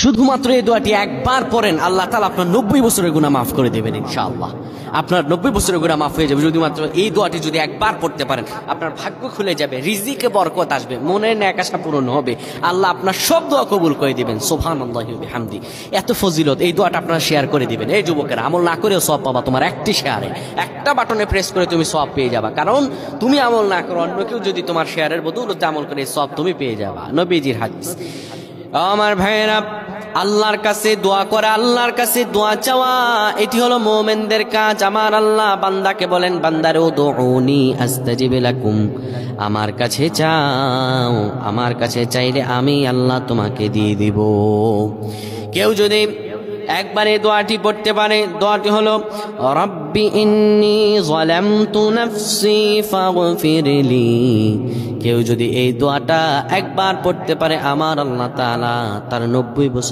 শুধুমাত্র এই দোয়াটি একবার পড়েন, আল্লাহ তাআলা আপনার 90 বছরের গুনাহ মাফ করে দেবেন ইনশাআল্লাহ। আপনার 90 বছরের গুনাহ মাফ হয়ে যাবে যদি মাত্র এই দোয়াটি যদি একবার পড়তে পারেন। আপনার ভাগ্য খুলে যাবে, রিজিকে বরকত আসবে, মনের নেক আশা পূরণ হবে, আল্লাহ আপনার সব দোয়া কবুল করে দিবেন। সুবহানাল্লাহি ওয়া বিহামদি। এত ফজিলত, এই দোয়াটা আপনারা শেয়ার করে দিবেন। এই যুবকেরা, আমল না করেও সওয়াব পাবা। তোমার একটি শেয়ারে, একটা বাটনে প্রেস করে তুমি সওয়াব পেয়ে যাবা। কারণ তুমি আমল না করো, অন্য কেউ যদি তোমার শেয়ারের বদৌলতে আমল করে সওয়াব তুমি পেয়ে যাবা। নবীজির হাদিস। আমার ভাইয়েরা, আল্লাহর কাছে দোয়া করা, আল্লাহর কাছে দোয়া চাওয়া, এটি হলো মুমিনদের কাজ। আমার আল্লাহ বান্দাকে বলেন, বান্দারে উদউনি আস্তাজিব লাকুম, আমার কাছে চাও, আমার কাছে চাইলে আমি আল্লাহ তোমাকে দিয়ে দিব। কেউ যদি একবার এই দোয়াটি পড়তে পারে, দোয়াটি হলো রব্বি ইন্নী যালামতু নাফসি ফাগফিরলি। কেউ যদি এই দোয়াটা একবার পড়তে পারে, আমার আল্লাহ তাআলা তার 90 বছর